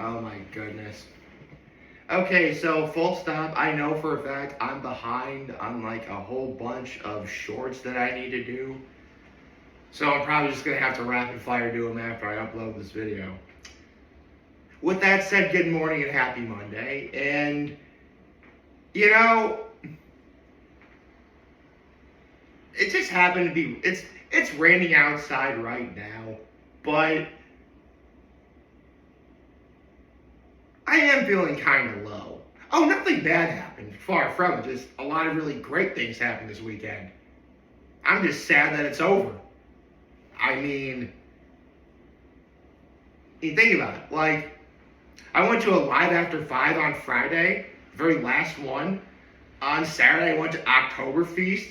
Oh my goodness. Okay, so full stop. I know for a fact I'm behind on like a whole bunch of shorts that I need to do. So I'm probably just gonna have to rapid fire do them after I upload this video. With that said, good morning and happy Monday. And you know, it just happened to be it's raining outside right now, but I am feeling kind of low. Oh, nothing bad happened. Far from it. Just a lot of really great things happened this weekend. I'm just sad that it's over. I mean, you think about it. Like, I went to a Live After 5 on Friday, very last one. On Saturday, I went to Oktoberfest.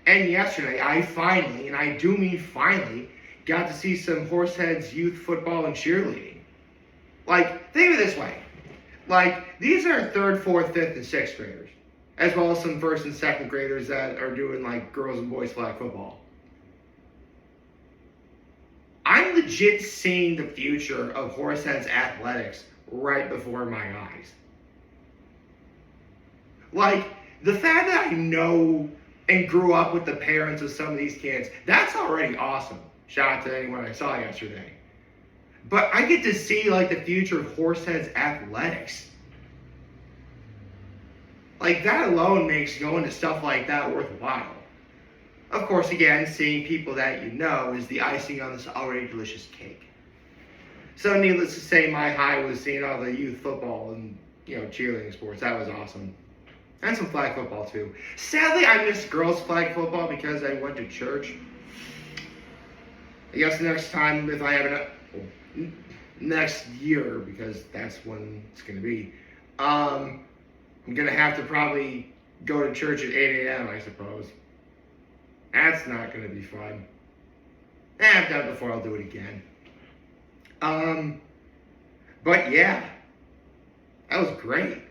And yesterday, I finally, and I do mean finally, got to see some Horseheads youth football and cheerleading. Like, think of it this way. Like, these are 3rd, 4th, 5th, and 6th graders. As well as some 1st and 2nd graders that are doing, like, girls and boys flag football. I'm legit seeing the future of Horseheads athletics right before my eyes. Like, the fact that I know and grew up with the parents of some of these kids, that's already awesome. Shout out to anyone I saw yesterday. But I get to see, like, the future of Horseheads athletics. Like, that alone makes going to stuff like that worthwhile. Of course, again, seeing people that you know is the icing on this already delicious cake. So, needless to say, my high was seeing all the youth football and, cheerleading sports. That was awesome. And some flag football, too. Sadly, I missed girls' flag football because I went to church. I guess next time, if I have next year, because that's when it's going to be, I'm going to have to probably go to church at 8 a.m., I suppose. That's not going to be fun. I've done it before, I'll do it again. But yeah, that was great.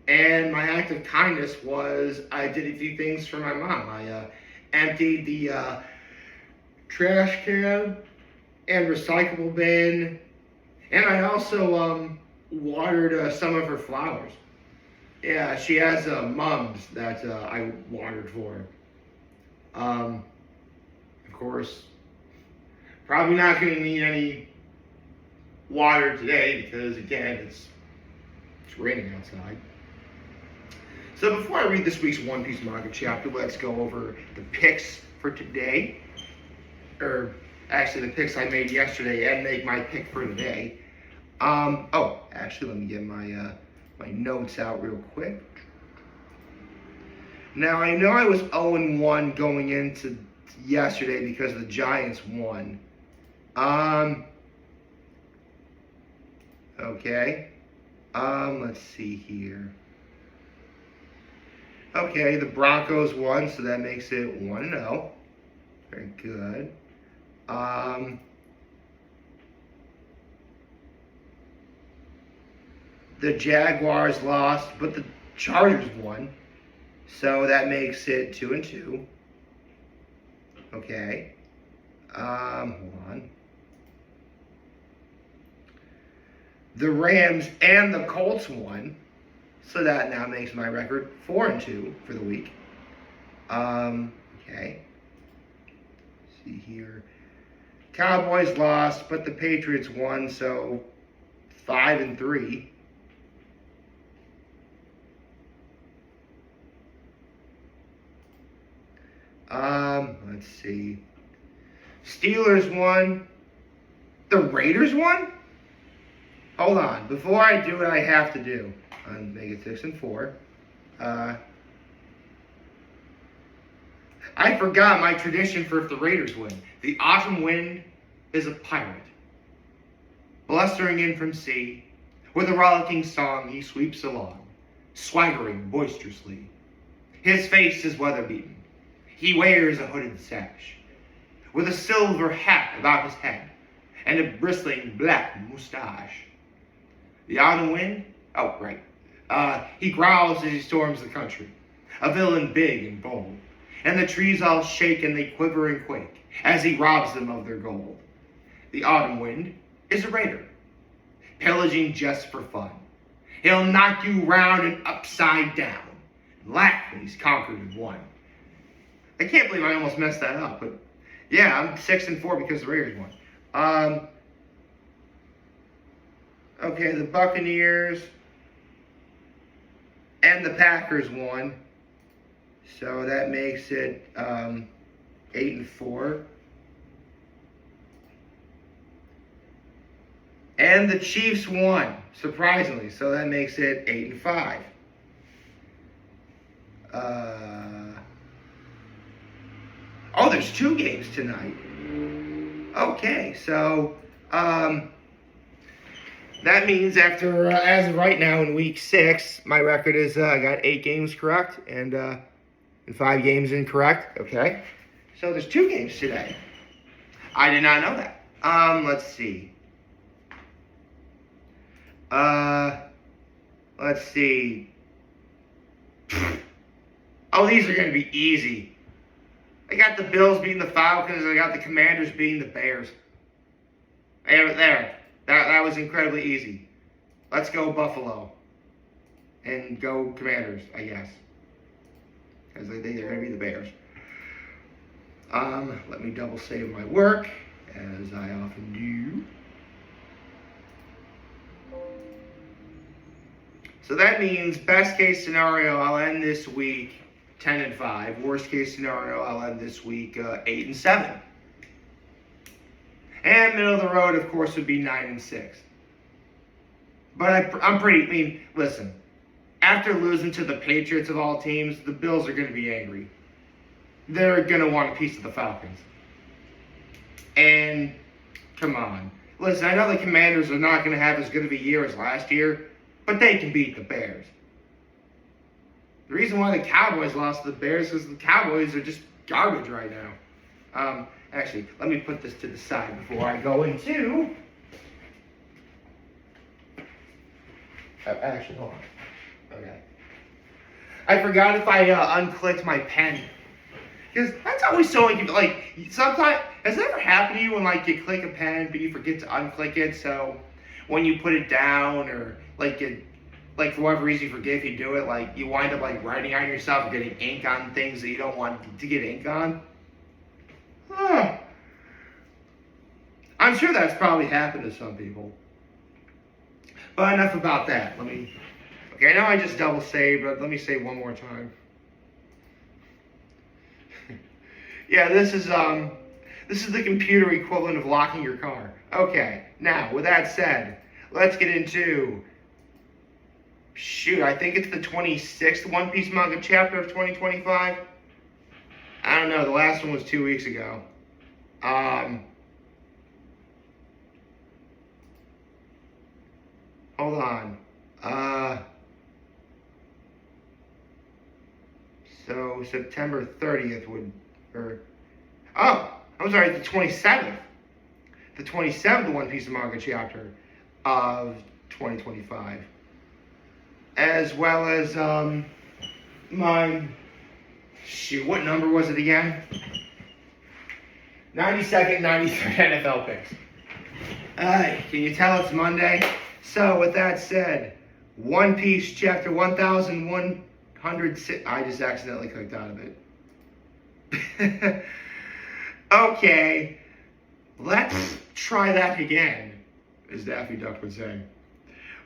And my act of kindness was I did a few things for my mom. I emptied the trash can and recyclable bin, and I also watered some of her flowers. Yeah, she has mums that I watered for. Of course, probably not going to need any water today because, again, it's raining outside. So before I read this week's One Piece Manga Chapter, let's go over the picks for today. Or, actually, the picks I made yesterday and make my pick for today. Actually, let me get my my notes out real quick. Now, I know I was 0-1 going into yesterday because the Giants won. Okay. Let's see here. Okay, the Broncos won, so that makes it 1-0. Very good. The Jaguars lost, but the Chargers won. So that makes it 2-2. Okay. Hold on. The Rams and the Colts won. So that now makes my record 4-2 for the week. Okay. Let's see here. Cowboys lost, but the Patriots won, so 5-3. Let's see. Steelers won. The Raiders won? Hold on. Before I do what I have to do, make it 6-4. I forgot my tradition for if the Raiders win. The autumn wind is a pirate, blustering in from sea. With a rollicking song he sweeps along, swaggering boisterously. His face is weather-beaten. He wears a hooded sash, with a silver hat about his head, and a bristling black mustache. The autumn wind? Oh, right. He growls as he storms the country, a villain big and bold. And the trees all shake and they quiver and quake as he robs them of their gold. The autumn wind is a raider. pillaging just for fun. He'll knock you round and upside down, and laugh when he's conquered and won. I can't believe I almost messed that up, but yeah, I'm 6-4 because the Raiders won. Okay, the Buccaneers and the Packers won, so that makes it 8-4. And the Chiefs won, surprisingly, so that makes it 8-5. Oh, there's 2 games tonight. Okay, so that means after, as of right now in week 6, my record is I got 8 games correct and 5 games incorrect. Okay, so there's 2 games today. I did not know that. Let's see. Let's see. Oh, these are going to be easy. I got the Bills beating the Falcons. I got the Commanders beating the Bears. There. That was incredibly easy. Let's go Buffalo. And go Commanders, I guess. Because I think they're going to be the Bears. Let me double save my work, as I often do. So that means best case scenario, I'll end this week 10-5. Worst case scenario, I'll end this week 8-7. And middle of the road, of course, would be 9-6. But listen, after losing to the Patriots of all teams, the Bills are going to be angry. They're going to want a piece of the Falcons. And, come on. Listen, I know the Commanders are not going to have as good of a year as last year, but they can beat the Bears. The reason why the Cowboys lost to the Bears is the Cowboys are just garbage right now. Actually, let me put this to the side before I go into... Actually, hold on. Okay. I forgot if I unclicked my pen. Because that's always so, sometimes, has it ever happened to you when, you click a pen, but you forget to unclick it, so when you put it down, or, for whatever reason you forget if you do it, you wind up, writing on yourself and getting ink on things that you don't want to get ink on? I'm sure that's probably happened to some people. But enough about that. Okay, I know I just double saved, but let me say one more time. Yeah, this is the computer equivalent of locking your car. Okay, now, with that said, let's get into, I think it's the 26th One Piece Manga Chapter of 2025. I don't know, the last one was 2 weeks ago. Hold on. So September 30th I'm sorry, the 27th. The 27th One Piece Manga Chapter of 2025. As well as, what number was it again? 92nd, 93rd NFL picks. Can you tell it's Monday? So, with that said, One Piece Chapter 1106. I just accidentally clicked out of it. Okay, let's try that again, as Daffy Duck would say.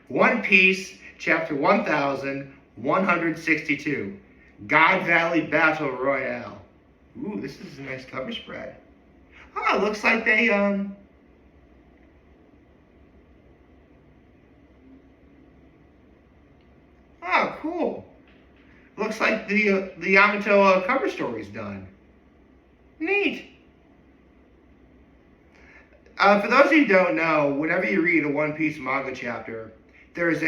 One Piece Chapter 1162. God Valley Battle Royale. Ooh, this is a nice cover spread. Oh, it looks like they, Oh, cool. Looks like the Yamato cover story's done. Neat. For those of you who don't know, whenever you read a One Piece manga chapter, there's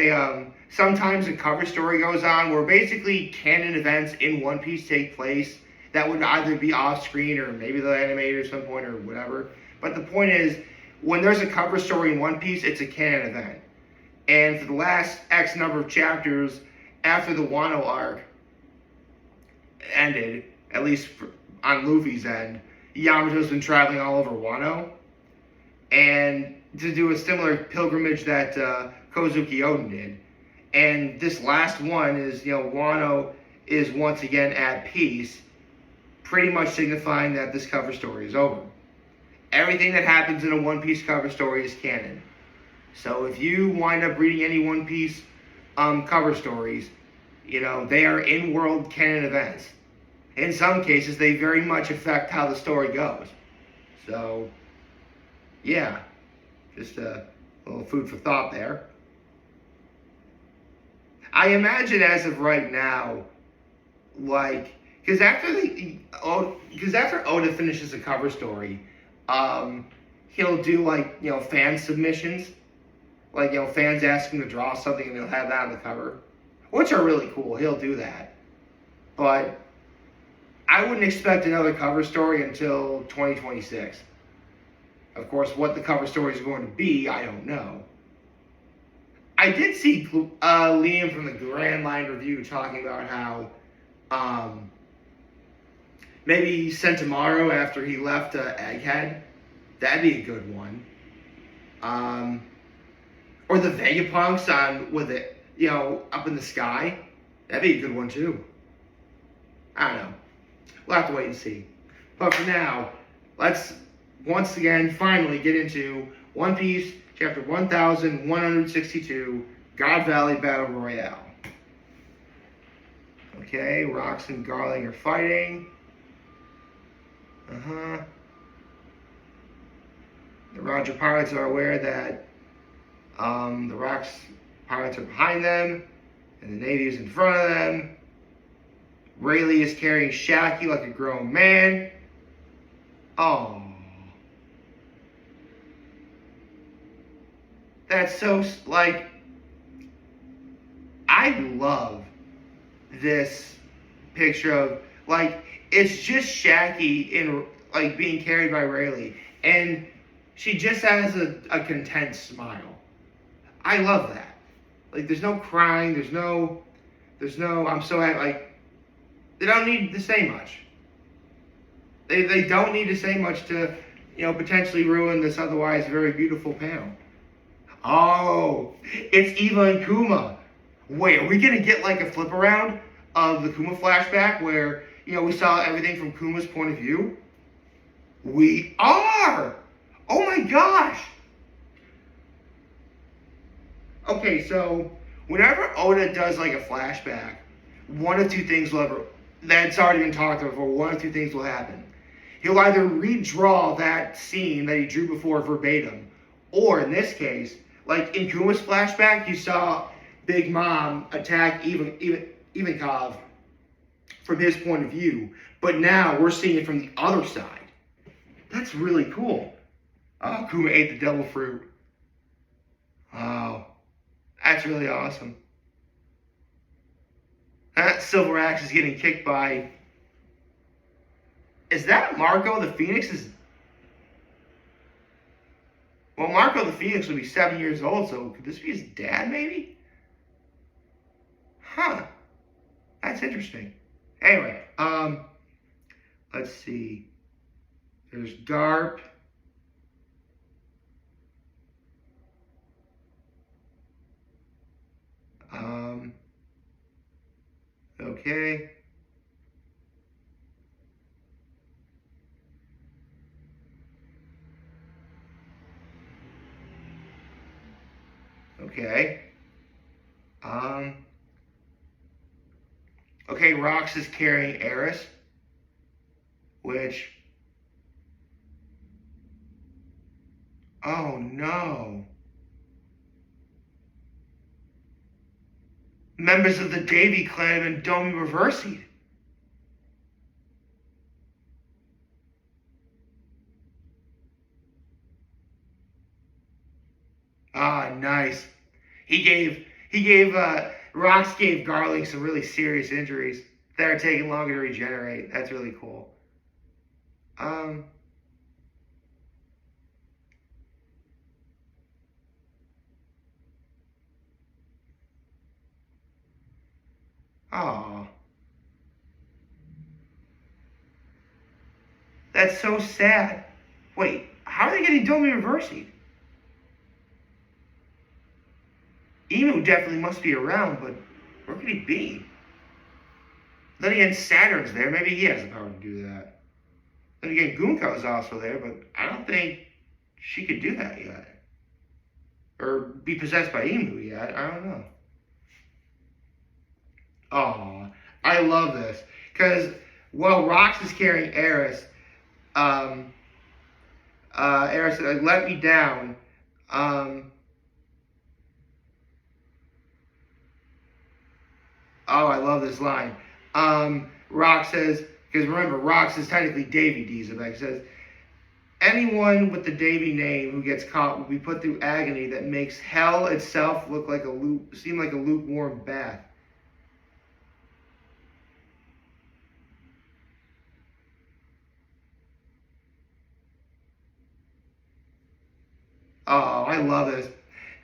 sometimes a cover story goes on where basically canon events in One Piece take place that would either be off screen or maybe they'll animate it at some point or whatever. But the point is, when there's a cover story in One Piece, it's a canon event. And for the last X number of chapters after the Wano arc ended, at least on Luffy's end, Yamato's been traveling all over Wano. and to do a similar pilgrimage that Kozuki Oden did. And this last one is, Wano is once again at peace, pretty much signifying that this cover story is over. Everything that happens in a One Piece cover story is canon. So if you wind up reading any One Piece cover stories, they are in-world canon events. In some cases, they very much affect how the story goes. So, yeah, just a little food for thought there. I imagine as of right now, because after Oda finishes a cover story, he'll do fan submissions, fans ask him to draw something and he'll have that on the cover, which are really cool. He'll do that, but I wouldn't expect another cover story until 2026. Of course, what the cover story is going to be, I don't know. I did see Liam from the Grand Line Review talking about how maybe Sentomaru after he left Egghead. That'd be a good one. Or the Vegapunks with it, up in the sky. That'd be a good one too. I don't know. We'll have to wait and see. But for now, let's once again finally get into One Piece Chapter 1162, God Valley Battle Royale. Okay, Rocks and Garling are fighting. The Roger Pirates are aware that the Rocks Pirates are behind them, and the Navy is in front of them. Rayleigh is carrying Shaki like a grown man. Oh. That's so, I love this picture of, it's just Shaki being carried by Rayleigh, and she just has a content smile. I love that. There's no crying, there's no, I'm so happy, they don't need to say much. They don't need to say much to, potentially ruin this otherwise very beautiful panel. Oh, it's Eva and Kuma. Wait, are we going to get a flip around of the Kuma flashback where, we saw everything from Kuma's point of view? We are! Oh my gosh! Okay, so whenever Oda does a flashback, one of two things that's already been talked about before, one of two things will happen. He'll either redraw that scene that he drew before verbatim, or in this case, in Kuma's flashback, you saw Big Mom attack Ivankov from his point of view, but now we're seeing it from the other side. That's really cool. Oh, Kuma ate the devil fruit. Oh, that's really awesome. That Silver Axe is getting kicked by... Is that Marco the Phoenix? Well, Marco the Phoenix would be 7 years old, so could this be his dad, maybe? Huh. That's interesting. Anyway, let's see. There's Garp. Okay. Okay. Okay, Rox is carrying Eris, which... Oh, no. Members of the Davy clan have been Domi reversing. Ah, nice. Rox gave Garling some really serious injuries that are taking longer to regenerate. That's really cool. Oh. That's so sad. Wait, How are they getting Domi reversing? Emu definitely must be around, but where could he be? Then again, Saturn's there. Maybe he has the power to do that. Then again, Gunko is also there, but I don't think she could do that yet. Or be possessed by Emu yet. I don't know. Oh, I love this. Because while Rox is carrying Eris, Eris said, let me down. Oh, I love this line. Rox says, because remember, Rox is technically Davy Dieselbeck, says, anyone with the Davy name who gets caught will be put through agony that makes hell itself seem like a lukewarm bath. Oh, I love this.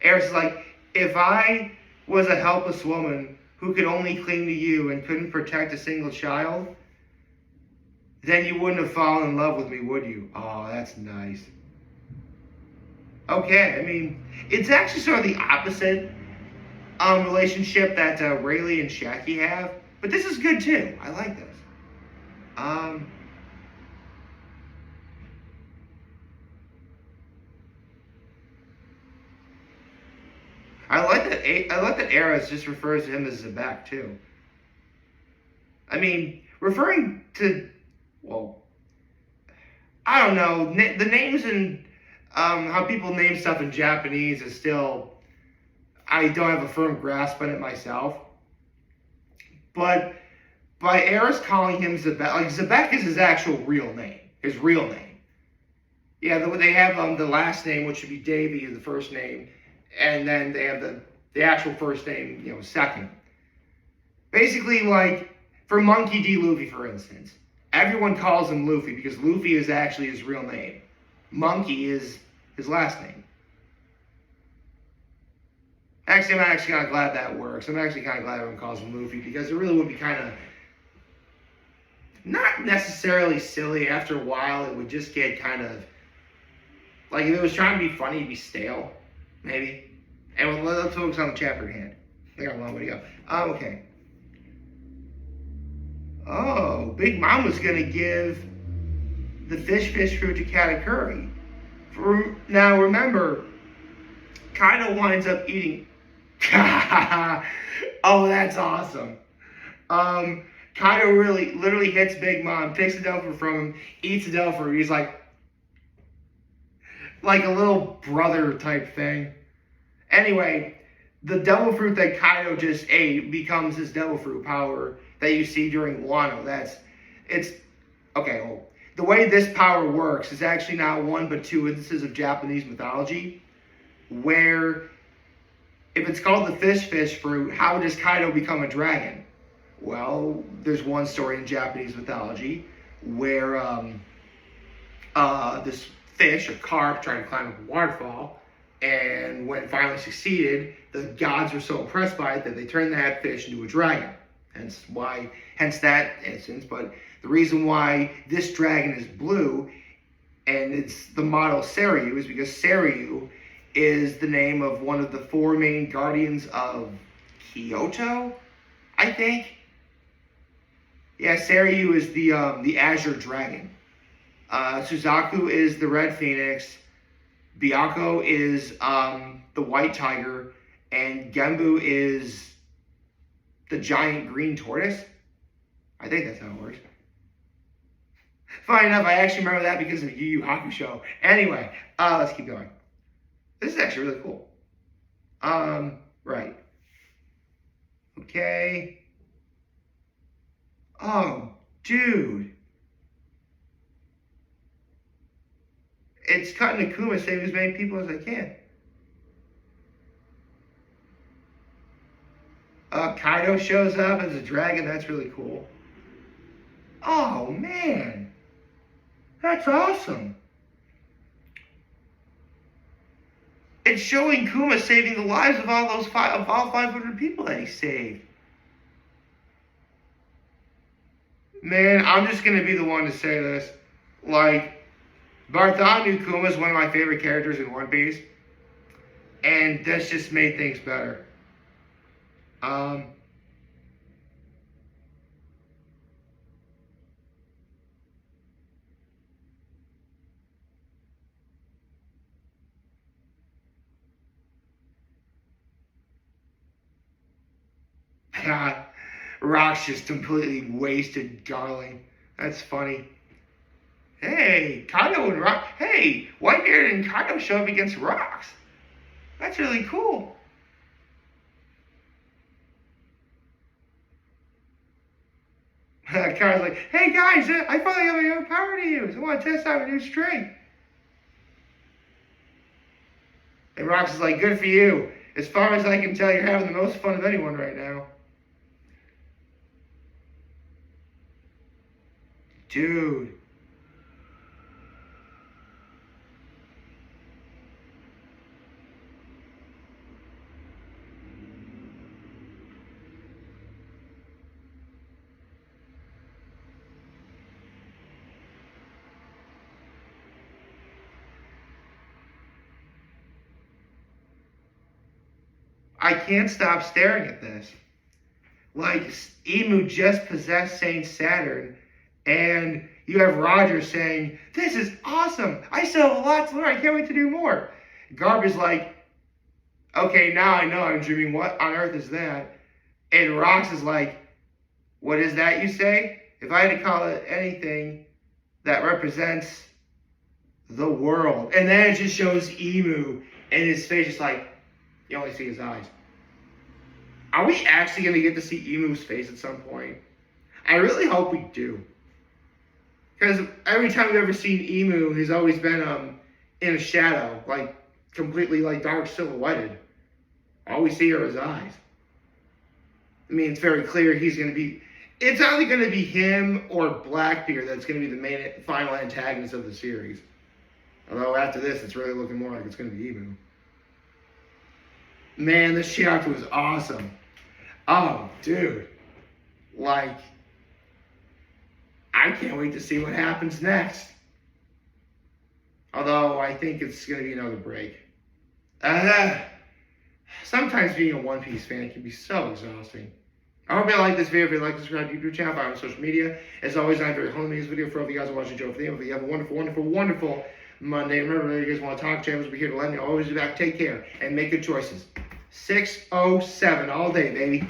Eris is like, if I was a helpless woman who could only cling to you and couldn't protect a single child, then you wouldn't have fallen in love with me, would you? Oh, that's nice. Okay, I mean, it's actually sort of the opposite relationship that Rayleigh and Shaki have, but this is good too. I like this. I like that Eris just refers to him as Zabak too. I mean, referring to, well, I don't know, the names and how people name stuff in Japanese is still, I don't have a firm grasp on it myself. But by Eris calling him Zabek, like Zabek is his actual real name, his real name. Yeah, they have the last name, which should be Davy, the first name, and then they have the actual first name, second. Basically, like for Monkey D. Luffy, for instance, everyone calls him Luffy because Luffy is actually his real name. Monkey is his last name. Actually, I'm actually kind of glad that works. I'm actually kind of glad everyone calls him Luffy because it really would be kind of not necessarily silly. After a while, it would just get kind of like if it was trying to be funny, it'd be stale, maybe. And let's focus on the chapter at hand. I got a long way to go. Okay. Oh, Big Mama's gonna give the fish fruit to Katakuri. Now remember, Kaido winds up eating. Oh, that's awesome. Kaido literally hits Big Mom, takes the devil fruit from him, eats the devil fruit. He's like a little brother type thing. Anyway, the devil fruit that Kaido just ate becomes his devil fruit power that you see during Wano. Okay, well, the way this power works is actually not one but two instances of Japanese mythology where if it's called the fish fruit, how does Kaido become a dragon? Well, there's one story in Japanese mythology where this fish, a carp, tried to climb up a waterfall, and when it finally succeeded, the gods were so impressed by it that they turned that fish into a dragon. Hence that instance. But the reason why this dragon is blue and it's the model Seiryu is because Seiryu is the name of one of the four main guardians of Kyoto, I think. Yeah, Seiryu is the Azure Dragon. Suzaku is the Red Phoenix. Byakko is the White Tiger. And Genbu is the Giant Green Tortoise. I think that's how it works. Funny enough, I actually remember that because of Yu Yu Hakusho. Anyway, let's keep going. This is actually really cool. Right. Okay. Oh, dude. It's cutting Akuma, saving as many people as I can. Kaido shows up as a dragon. That's really cool. Oh, man. That's awesome. It's showing Kuma saving the lives of all 500 people that he saved. Man, I'm just gonna be the one to say this. Like, Bartholomew Kuma is one of my favorite characters in One Piece, and this just made things better. Um, God, Rock's just completely wasted Garling. That's funny. Hey, Kaido and Rock. Hey, Whitebeard and Kaido show up against Rocks. That's really cool. Kaido's like, hey guys, I finally have my own power to use. I want to test out a new strength. And Rocks is like, good for you. As far as I can tell, you're having the most fun of anyone right now. Dude. I can't stop staring at this. Like, Emu just possessed Saint Saturn, and you have Roger saying, this is awesome. I still have a lot to learn. I can't wait to do more. Garb is like, okay, now I know I'm dreaming. What on earth is that? And Rox is like, what is that you say? If I had to call it anything that represents the world. And then it just shows Emu, and his face is like, you only see his eyes. Are we actually going to get to see Emu's face at some point? I really hope we do. Because every time we've ever seen Emu, he's always been in a shadow, like completely like dark silhouetted. All we see are his eyes. I mean, it's very clear he's going to be... It's either going to be him or Blackbeard that's going to be the main final antagonist of the series. Although after this, it's really looking more like it's going to be Emu. Man, this chapter was awesome. Oh, dude. Like, I can't wait to see what happens next. Although, I think it's going to be another break. Sometimes being a One Piece fan can be so exhausting. I hope you like this video. If you like, subscribe to the YouTube channel, follow me on social media. As always, I'm very home to this video for all of you guys who are watching Joe for the end. You have a wonderful, wonderful, wonderful Monday. Remember, if you guys want to talk, channels will be here to let me always be back. Take care and make good choices. 607 all day, baby.